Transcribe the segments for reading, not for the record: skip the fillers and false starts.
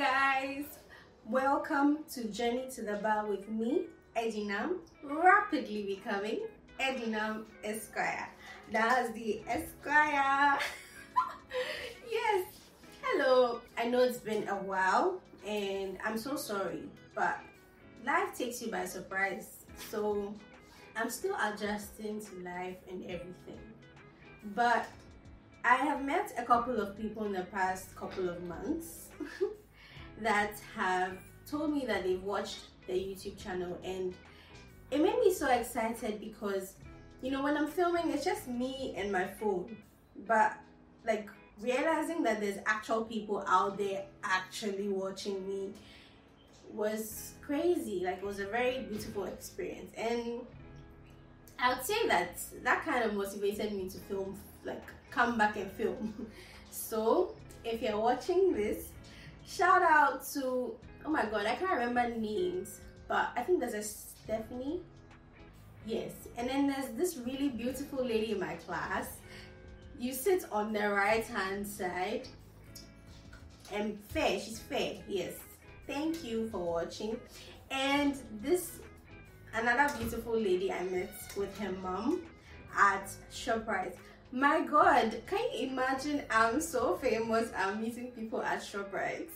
guys, welcome to Journey to the Bar with me, Edinam, rapidly becoming Edinam Esquire. That's the Esquire. Yes, hello. I know it's been a while and I'm so sorry, but life takes you by surprise, so I'm still adjusting to life and everything. But I have met a couple of people in the past couple of months that have told me that they've watched the YouTube channel, and it made me so excited because, you know, when I'm filming, it's just me and my phone, but like realizing that there's actual people out there actually watching me was crazy. Like, it was a very beautiful experience, and I would say that kind of motivated me to film, like come back and film. So if you're watching this, shout out to, oh my god, I can't remember names, but I think there's a Stephanie, yes, and then there's this really beautiful lady in my class. You sit on the right hand side, and fair, she's fair, yes, thank you for watching. And this another beautiful lady I met with her mom at Shoutout. My god, can you imagine? I'm so famous, I'm meeting people at Shoutout.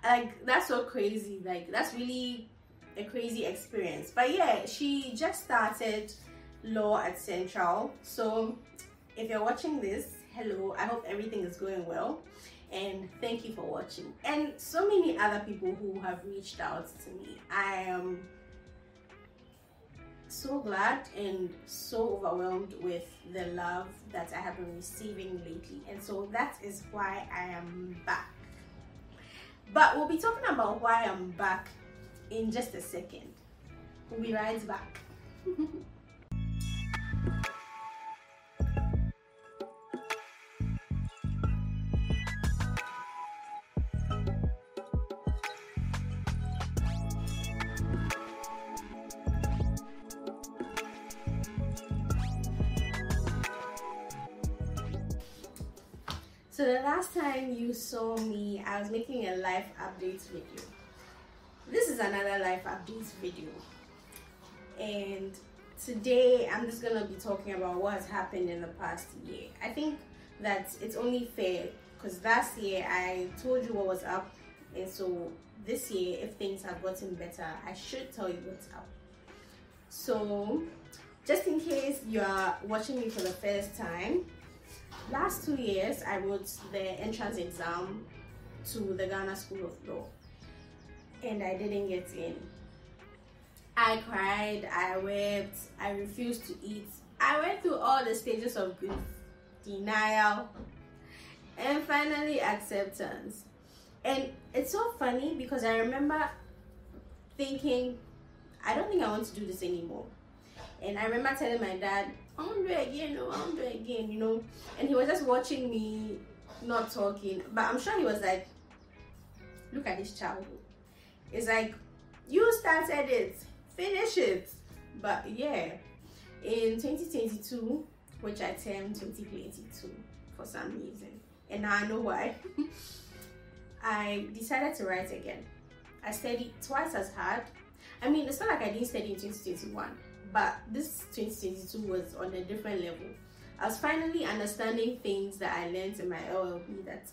Like, that's so crazy. Like, that's really a crazy experience. But yeah, she just started law at Central, so if you're watching this, hello, I hope everything is going well, and thank you for watching. And so many other people who have reached out to me. I am so glad and so overwhelmed with the love that I have been receiving lately, and so that is why I am back. But we'll be talking about why I'm back in just a second. We'll be right back. So the last time you saw me, I was making a life updates video. This is another life updates video. And today I'm just gonna be talking about what has happened in the past year. I think that it's only fair because last year I told you what was up, and so this year, if things have gotten better, I should tell you what's up. So just in case you are watching me for the first time, last 2 years I wrote the entrance exam to the Ghana School of Law, and I didn't get in. I cried, I wept, I refused to eat. I went through all the stages of grief, denial, and finally acceptance. And it's so funny because I remember thinking, I don't think I want to do this anymore. And I remember telling my dad, I won't do it again, no, I won't do it again, you know. And he was just watching me, not talking. But I'm sure he was like, look at this child. It's like, you started it, finish it. But yeah, in 2022, which I termed 2022 for some reason, and now I know why, I decided to write again. I studied twice as hard. I mean, it's not like I didn't study in 2021. But this 2022 was on a different level. I was finally understanding things that I learned in my LLB that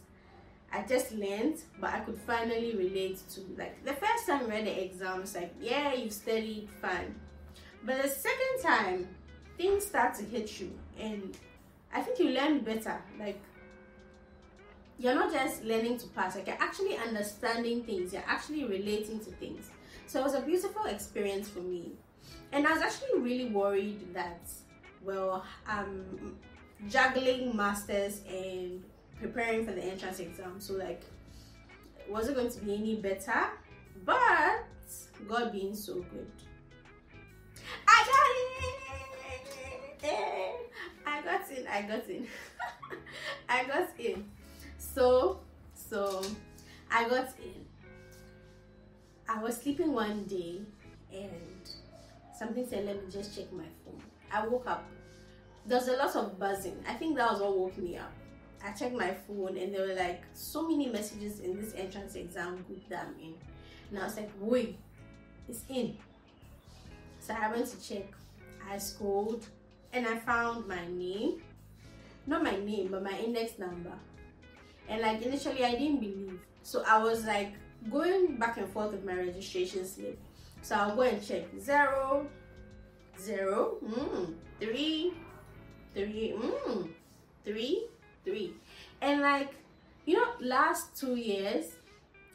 I just learned, but I could finally relate to. Like, the first time I read the exams, like, yeah, you've studied, fine. But the second time, things start to hit you, and I think you learn better. Like, you're not just learning to pass, like, you're actually understanding things, you're actually relating to things. So it was a beautiful experience for me. And I was actually really worried that, well, I'm juggling masters and preparing for the entrance exam, so like, was it going to be any better? But God being so good, I got in. I got in. I got in. So I got in. I was sleeping one day and something said, let me just check my phone. I woke up. There was a lot of buzzing. I think that was what woke me up. I checked my phone and there were like so many messages in this entrance exam group that I'm in. And I was like, wait, it's in. So I went to check. I scrolled and I found my name. Not my name, but my index number. And like initially I didn't believe. So I was like going back and forth with my registration slip. So I'll go and check 0, 0, 3, 3, 3, 3. And like, you know, last 2 years,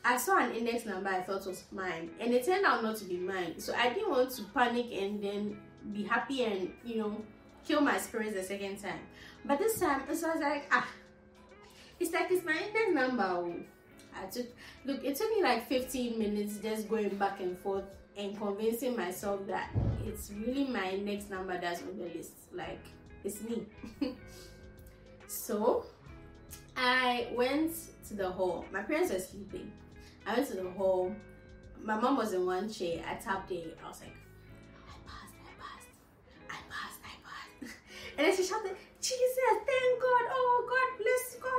I saw an index number I thought was mine. And it turned out not to be mine. So I didn't want to panic and then be happy and, you know, kill my spirits the second time. But this time, it was like, it's like it's my index number. It took me like 15 minutes just going back and forth and convincing myself that it's really my index number that's on the list. Like, it's me. So I went to the hall. My parents were sleeping. I went to the hall. My mom was in one chair. I tapped it. I was like, I passed. And then she shouted, Jesus, thank God. Oh, God bless God.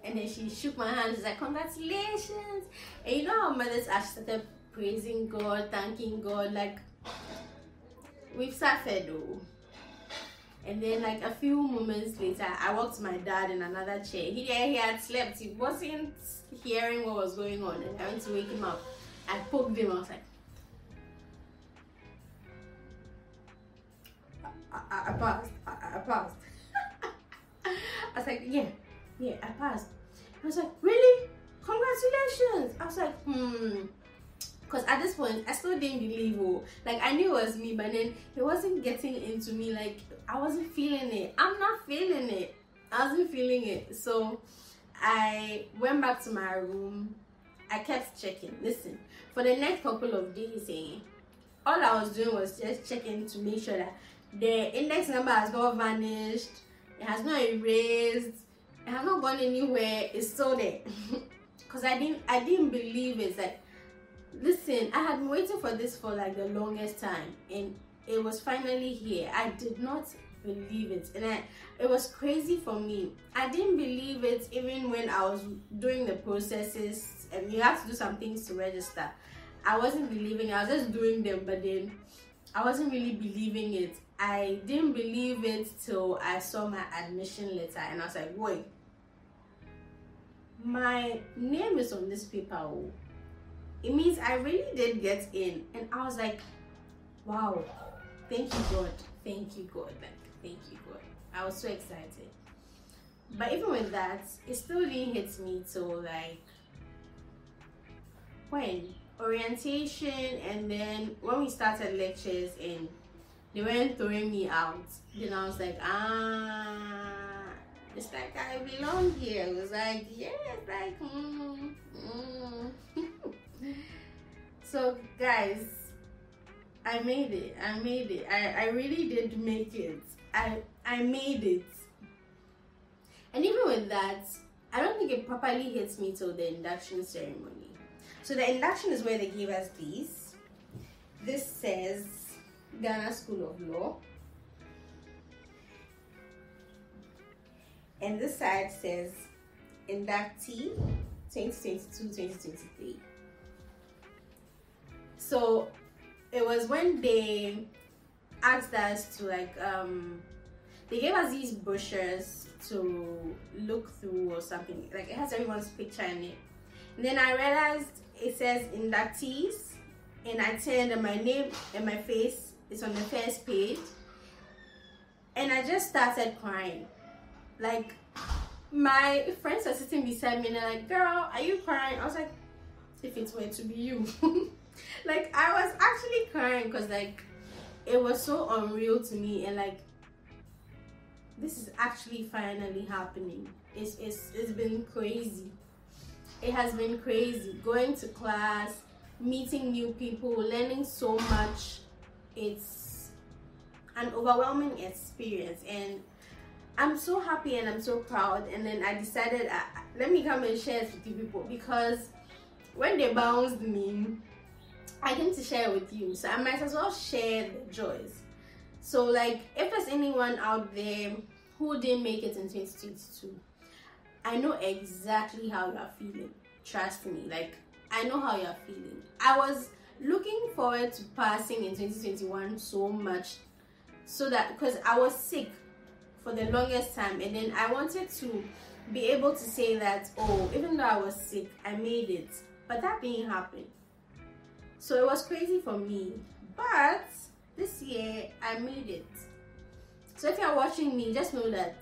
And then she shook my hand. She's like, congratulations. And you know how mothers actually started praising God, thanking God. Like, we've suffered though. And then like a few moments later, I walked my dad in another chair. He had slept. He wasn't hearing what was going on. And I went to wake him up. I poked him. I was like, I passed. I passed. I was like, yeah, I passed. I was like, really? Congratulations. I was like, because at this point I still didn't believe. Like, I knew it was me, but then it wasn't getting into me. Like, I wasn't feeling it. I'm not feeling it. I wasn't feeling it. So I went back to my room. I kept checking. Listen, for the next couple of days, all I was doing was just checking to make sure that the index number has not vanished, it has not erased, it has not gone anywhere. It's still there. Because I didn't believe it. Like, listen, I had been waiting for this for like the longest time, and it was finally here. I did not believe it, and it was crazy for me. I didn't believe it even when I was doing the processes, and you have to do some things to register. I wasn't believing. I was just doing them, but then I wasn't really believing it. I didn't believe it till I saw my admission letter, and I was like, wait, my name is on this paper. It means I really did get in. And I was like, wow, thank you God, like, thank you God. I was so excited. But even with that, it still didn't hit me till like when orientation, and then when we started lectures and they weren't throwing me out, then I was like, it's like I belong here. It was like, yeah, it's like, So guys, I made it. I really did make it. I made it. And even with that, I don't think it properly hits me till the induction ceremony. So the induction is where they give us these. This says Ghana School of Law. And this side says inductee 2022-2023. So it was when they asked us to like they gave us these brochures to look through or something. Like, it has everyone's picture in it. And then I realized it says inductees, and I turned and my name and my face is on the first page, and I just started crying. Like, my friends are sitting beside me and they're like, girl, are you crying? I was like, if it were to be you. Like, I was actually crying because like it was so unreal to me, and like, this is actually finally happening. It's been crazy. It has been crazy going to class, meeting new people, learning so much. It's an overwhelming experience, and I'm so happy and I'm so proud. And then I decided, let me come and share it with you people, because when they bounced me, I came to share it with you, so I might as well share the joys. So like, if there's anyone out there who didn't make it in 2022, I know exactly how you are feeling. Trust me, like, I know how you're feeling. I was looking forward to passing in 2021 so much, so that because I was sick for the longest time, and then I wanted to be able to say that, oh, even though I was sick, I made it. But that didn't happen. So it was crazy for me. But this year, I made it. So if you're watching me, just know that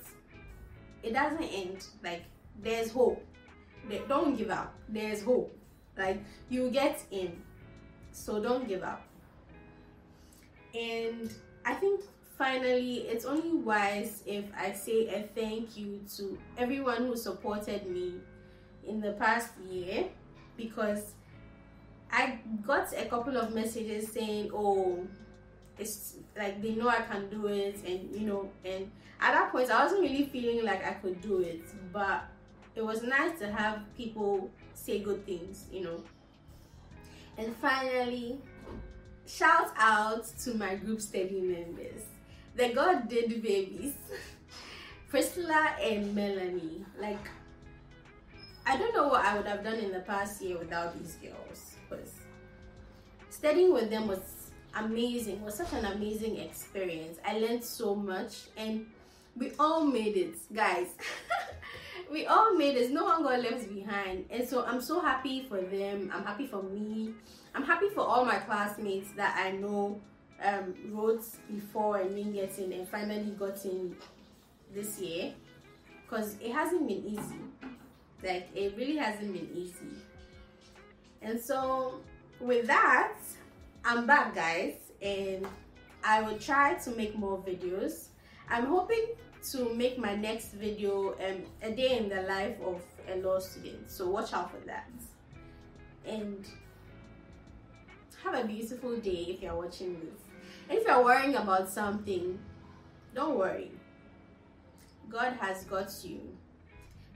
it doesn't end. Like, there's hope. Don't give up. There's hope. Like, you get in. So don't give up. And I think finally, it's only wise if I say a thank you to everyone who supported me in the past year, because I got a couple of messages saying, oh, it's like they know I can do it, and you know, and at that point I wasn't really feeling like I could do it, but it was nice to have people say good things, you know. And finally, shout out to my group study members. The God did babies. Priscilla and Melanie. Like, I don't know what I would have done in the past year without these girls, because studying with them was amazing. It was such an amazing experience. I learned so much, and we all made it, guys. We all made it. No one got left behind. And so I'm so happy for them. I'm happy for me. I'm happy for all my classmates that I know wrote before and didn't get in and finally got in this year, because it hasn't been easy. Like, it really hasn't been easy. And so with that, I'm back, guys, and I will try to make more videos. I'm hoping to make my next video a day in the life of a law student, so watch out for that. And have a beautiful day if you're watching this. And if you're worrying about something, don't worry. God has got you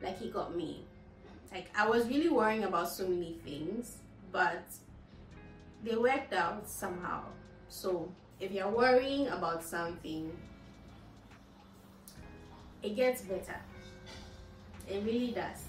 like he got me. Like, I was really worrying about so many things, but they worked out somehow. So if you're worrying about something, it gets better. It really does.